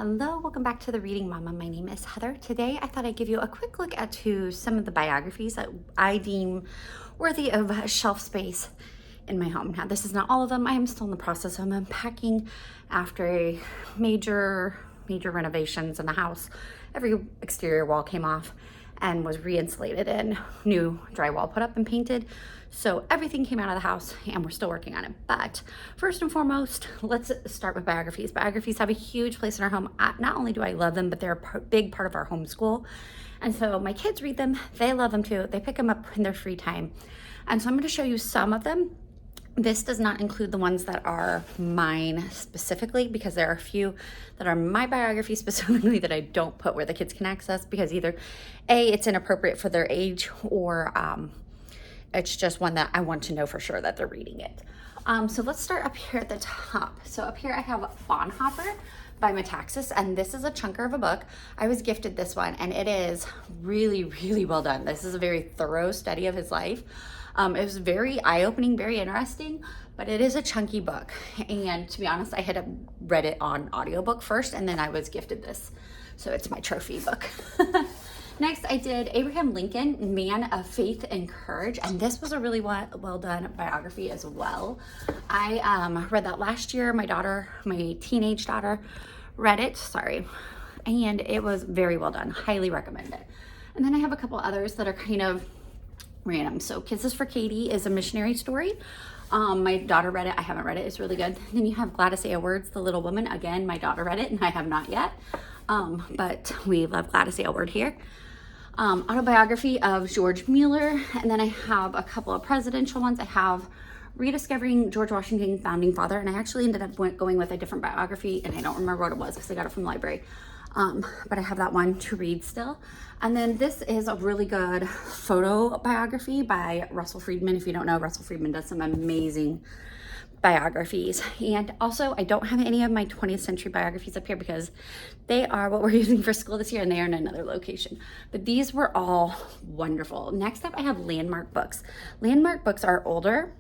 Hello, welcome back to the Reading Mama. My name is Heather. Today I thought I'd give you a quick look at some of the biographies that I deem worthy of shelf space in my home. Now, this is not all of them. I am still in the process of unpacking after a major renovations in the house. Every exterior wall came off and was re-insulated and new drywall put up and painted. So everything came out of the house and we're still working on it. But first and foremost, let's start with biographies. Biographies have a huge place in our home. Not only do I love them, but they're a big part of our homeschool. And so my kids read them. They love them too. They pick them up in their free time. And so I'm going to show you some of them. This does not include the ones that are mine specifically, because there are a few that are my biography specifically that I don't put where the kids can access, because either A, it's inappropriate for their age, or it's just one that I want to know for sure that they're reading it. So let's start up here at the top. So up here I have Bonhoeffer by Metaxas, and this is a chunker of a book. I was gifted this one, and it is really, really well done. This is a very thorough study of his life. It was very eye-opening, very interesting, but it is a chunky book. And to be honest, I had read it on audiobook first, and then I was gifted this. So it's my trophy book. Next, I did Abraham Lincoln, Man of Faith and Courage, and this was a really well done biography as well. I read that last year. My daughter, my teenage daughter, read it, and it was very well done. Highly recommend it. And then I have a couple others that are kind of random. So Kisses for Katie is a missionary story. My daughter read it. I haven't read it. It's really good. Then you have Gladys Aylward's The Little Woman. Again, my daughter read it and I have not yet. But we love Gladys Aylward here. Autobiography of George Mueller. And then I have a couple of presidential ones. I have Rediscovering George Washington, Founding Father. And I actually ended up going with a different biography, and I don't remember what it was because I got it from the library. But I have that one to read still. And then this is a really good photo biography by Russell Friedman. If you don't know, Russell Friedman does some amazing biographies. And also, I don't have any of my 20th century biographies up here because they are what we're using for school this year, and they are in another location. But these were all wonderful. Next up, I have Landmark books. Landmark books are older,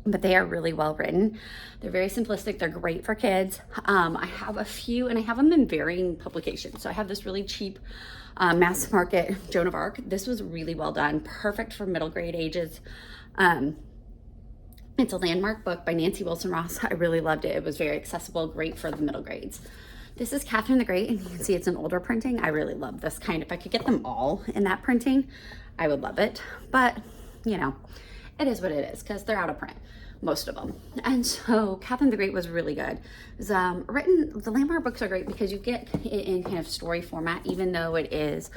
but they are really well written. They're very simplistic. They're great for kids. I have a few, and I have them in varying publications. So I have this really cheap mass market Joan of Arc. This was really well done, perfect for middle grade ages. It's a Landmark book by Nancy Wilson Ross. I really loved it. It was very accessible, great for the middle grades. This is Catherine the Great, and you can see it's an older printing. I really love this kind. If I could get them all in that printing, I would love it. But, you know, it is what it is because they're out of print, most of them. And so Catherine the Great was really good. It was the Landmark books are great because you get it in kind of story format, even though it is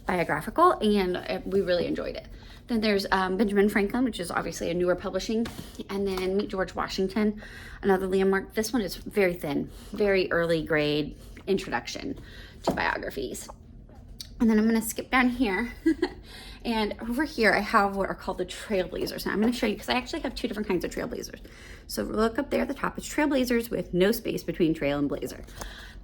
biographical, and we really enjoyed it. Then there's Benjamin Franklin, which is obviously a newer publishing. And then Meet George Washington, another Landmark. This one is very thin, very early grade introduction to biographies. And then I'm going to skip down here. And over here, I have what are called the Trailblazers. Now I'm going to show you because I actually have two different kinds of Trailblazers. So look up there at the top. It's Trailblazers with no space between trail and blazer.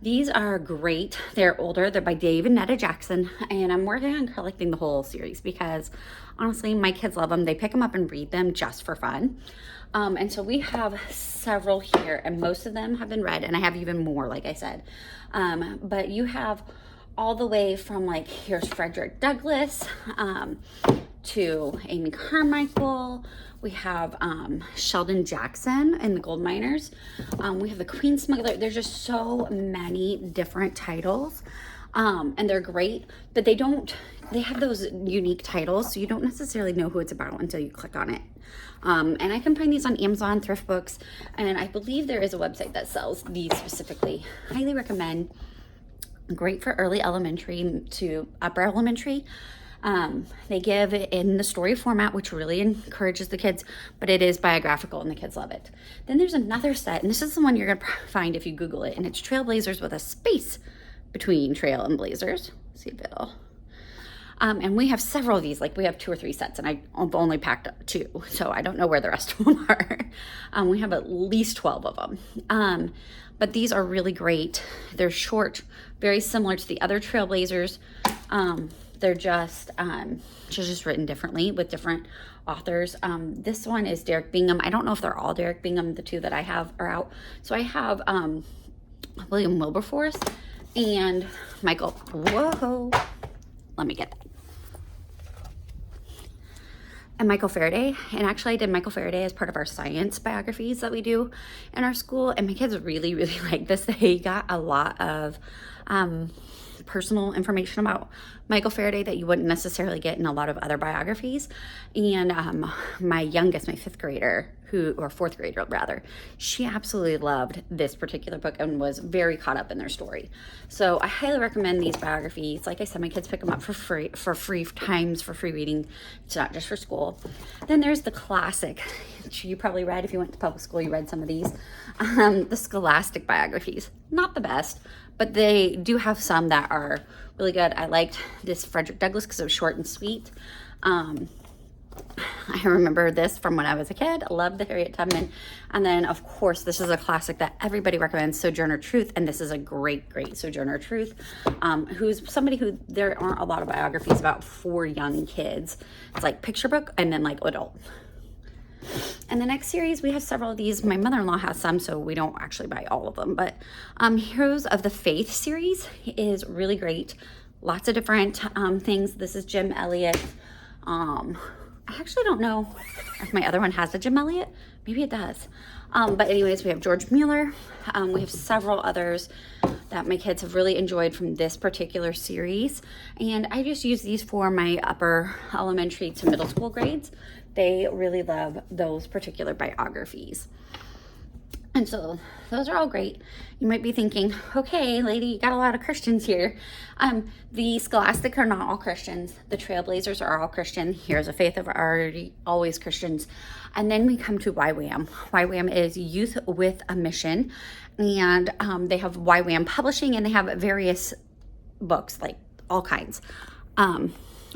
These are great. They're older. They're by Dave and Netta Jackson. And I'm working on collecting the whole series because honestly, my kids love them. They pick them up and read them just for fun. And so we have several here, and most of them have been read, and I have even more, like I said. But you have all the way from, like, here's Frederick Douglass to Amy Carmichael. We have Sheldon Jackson and the Gold Miners. We have the Queen Smuggler. There's just so many different titles, and they're great, but they have those unique titles, so you don't necessarily know who it's about until you click on it. And I can find these on Amazon, Thrift Books, and I believe there is a website that sells these specifically. Highly recommend. Great for early elementary to upper elementary. They give it in the story format, which really encourages the kids, but it is biographical and the kids love it. Then there's another set, and this is the one you're gonna find if you Google it, and it's Trailblazers with a space between trail and blazers. Let's see if it'll. And we have several of these, like we have 2 or 3 sets, and I've only packed up 2, so I don't know where the rest of them are. We have at least 12 of them. But these are really great. They're short, very similar to the other Trailblazers. They're just written differently with different authors. This one is Derek Bingham. I don't know if they're all Derek Bingham. The 2 that I have are out. So I have William Wilberforce, and Michael, whoa, let me get that. And Michael Faraday. And actually I did Michael Faraday as part of our science biographies that we do in our school. And my kids really, really like this. They got a lot of personal information about Michael Faraday that you wouldn't necessarily get in a lot of other biographies. And my youngest, my fifth grader, or fourth grader rather, she absolutely loved this particular book and was very caught up in their story. So I highly recommend these biographies. Like I said, my kids pick them up for free times for free reading. It's not just for school. Then there's the classic, which you probably read if you went to public school. You read some of these, the Scholastic biographies. Not the best, but they do have some that are really good. I liked this Frederick Douglass because it was short and sweet. I remember this from when I was a kid. I loved the Harriet Tubman. And then, of course, this is a classic that everybody recommends, Sojourner Truth. And this is a great, great Sojourner Truth, who's somebody who there aren't a lot of biographies about for young kids. It's like picture book and then like adult. And the next series, we have several of these. My mother-in-law has some, so we don't actually buy all of them. But Heroes of the Faith series is really great. Lots of different things. This is Jim Elliot. I actually don't know if my other one has a Jim Elliot. Maybe it does. But anyways, we have George Mueller. We have several others that my kids have really enjoyed from this particular series. And I just use these for my upper elementary to middle school grades. They really love those particular biographies. And so those are all great. You might be thinking, okay, lady, you got a lot of Christians here. The Scholastic are not all Christians. The Trailblazers are all Christian. Heroes of Faith are already always Christians. And then we come to YWAM. YWAM is Youth with a Mission. And they have YWAM Publishing, and they have various books, like all kinds.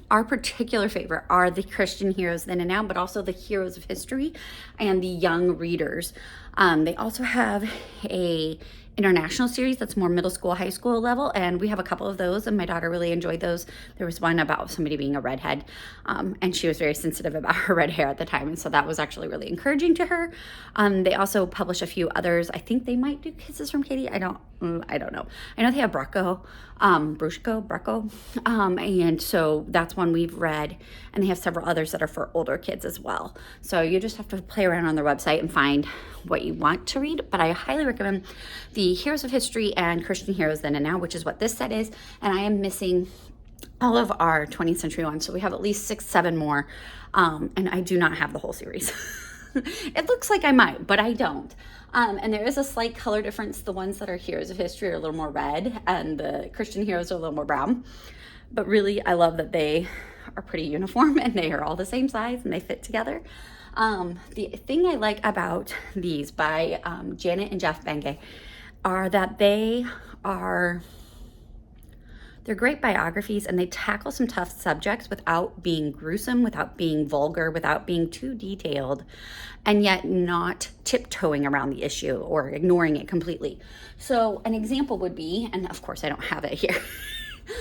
Our particular favorite are the Christian heroes then and now, but also the heroes of history and the young readers. They also have a international series that's more middle school, high school level, and we have a couple of those, and my daughter really enjoyed those. There was one about somebody being a redhead, and she was very sensitive about her red hair at the time, and so that was actually really encouraging to her. They also publish a few others. I think they might do Kisses from Katie. I don't know. I know they have Brocco, and so that's one we've read, and they have several others that are for older kids as well. So you just have to play around on their website and find what you want to read, but I highly recommend the Heroes of History and Christian Heroes Then and Now, which is what this set is, and I am missing all of our 20th century ones, so we have at least 6, 7 more, and I do not have the whole series. It looks like I might, but I don't. And there is a slight color difference. The ones that are Heroes of History are a little more red, and the Christian Heroes are a little more brown. But really, I love that they are pretty uniform, and they are all the same size, and they fit together. The thing I like about these by Janet and Jeff Benge are that they're great biographies, and they tackle some tough subjects without being gruesome, without being vulgar, without being too detailed, and yet not tiptoeing around the issue or ignoring it completely. So an example would be, and of course I don't have it here.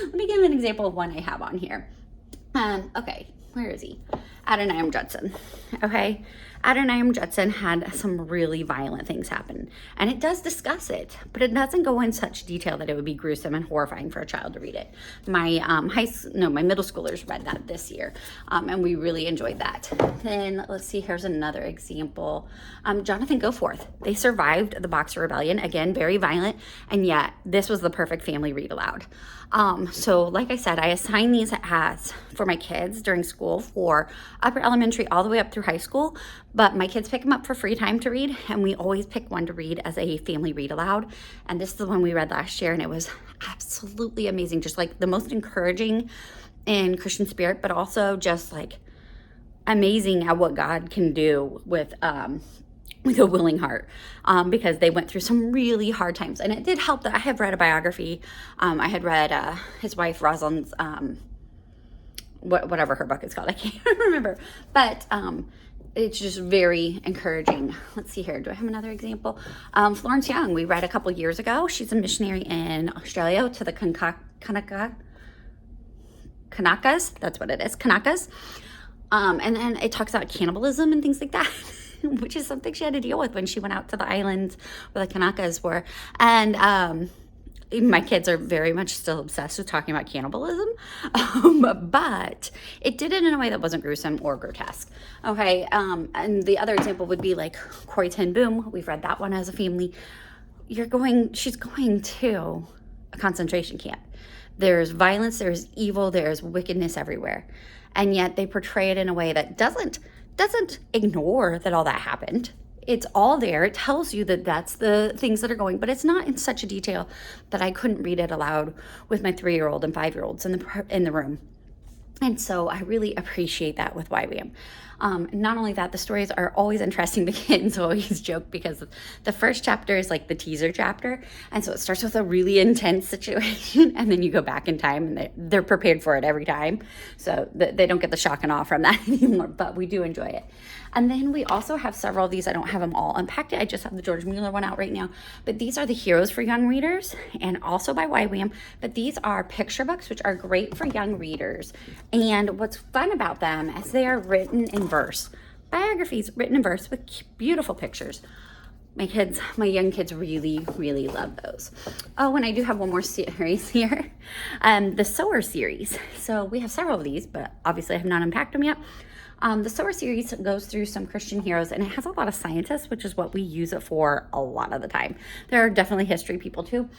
Let me give an example of one I have on here. Okay, where is he? Adoniram Judson. Okay, Adoniram Judson had some really violent things happen, and it does discuss it, but it doesn't go in such detail that it would be gruesome and horrifying for a child to read it. My my middle schoolers read that this year, and we really enjoyed that. Then let's see, here's another example. Jonathan Goforth. They survived the Boxer Rebellion. Again, very violent, and yet this was the perfect family read aloud. So like I said, I assign these as for my kids during school for upper elementary all the way up through high school, but my kids pick them up for free time to read, and we always pick one to read as a family read aloud. And this is the one we read last year, and it was absolutely amazing. Just like the most encouraging in Christian spirit, but also just like amazing at what God can do with a willing heart, because they went through some really hard times. And it did help that I have read a biography. I had read his wife Rosalind's, whatever her book is called, I can't remember, but it's just very encouraging. Let's see here, do I have another example? Florence Young, we read a couple years ago. She's a missionary in Australia to the Kanakas, that's what it is, Kanakas. And then it talks about cannibalism and things like that. which is something she had to deal with when she went out to the islands where the Kanakas were. And my kids are very much still obsessed with talking about cannibalism, but it did it in a way that wasn't gruesome or grotesque. Okay, and the other example would be like Corrie ten Boom. We've read that one as a family. She's going to a concentration camp. There's violence, there's evil, there's wickedness everywhere. And yet they portray it in a way that doesn't ignore that all that happened. It's all there. It tells you that that's the things that are going, but it's not in such a detail that I couldn't read it aloud with my 3-year-old and 5-year-olds in the room. And so I really appreciate that with YWAM. Not only that, the stories are always interesting. The kids always joke because the first chapter is like the teaser chapter. And so it starts with a really intense situation, and then you go back in time and they're prepared for it every time. So they don't get the shock and awe from that anymore, but we do enjoy it. And then we also have several of these. I don't have them all unpacked. I just have the George Mueller one out right now. But these are the Heroes for Young Readers, and also by YWAM. But these are picture books, which are great for young readers. And what's fun about them is they are written in verse. Biographies written in verse with beautiful pictures. My young kids really, really love those. Oh, and I do have one more series here. The Sower series. So we have several of these, but obviously I have not unpacked them yet. The Sower series goes through some Christian heroes, and it has a lot of scientists, which is what we use it for a lot of the time. There are definitely history people too,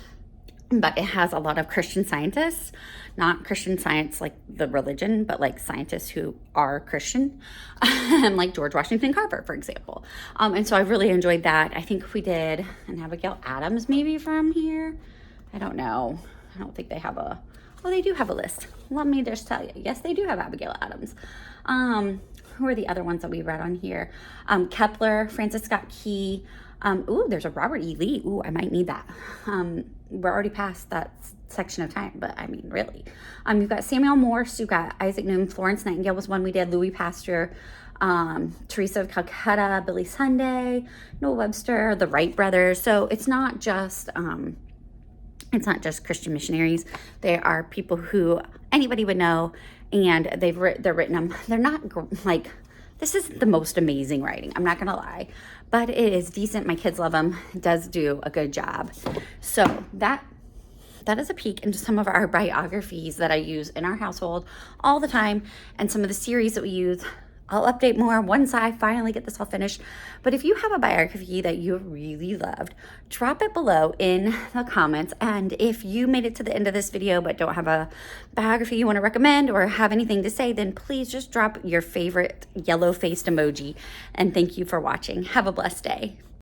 but it has a lot of Christian scientists, not Christian Science like the religion, but like scientists who are Christian, like George Washington Carver, for example. And so I really enjoyed that. I think we did an Abigail Adams maybe from here. I don't know. I don't think they have they do have a list. Let me just tell you. Yes, they do have Abigail Adams. Who are the other ones that we read on here? Kepler, Francis Scott Key. There's a Robert E. Lee. Ooh, I might need that. We're already past that section of time, but I mean, really. You've got Samuel Morse, you've got Isaac Newton, Florence Nightingale was one we did, Louis Pasteur, Teresa of Calcutta, Billy Sunday, Noah Webster, the Wright brothers. So it's not just Christian missionaries. They are people who anybody would know, and they're written them. They're not like, this isn't the most amazing writing, I'm not gonna lie, but it is decent. My kids love them. It does do a good job. So that is a peek into some of our biographies that I use in our household all the time, and some of the series that we use. I'll update more once I finally get this all finished. But if you have a biography that you really loved, drop it below in the comments. And if you made it to the end of this video but don't have a biography you want to recommend or have anything to say, then please just drop your favorite yellow-faced emoji. And thank you for watching. Have a blessed day.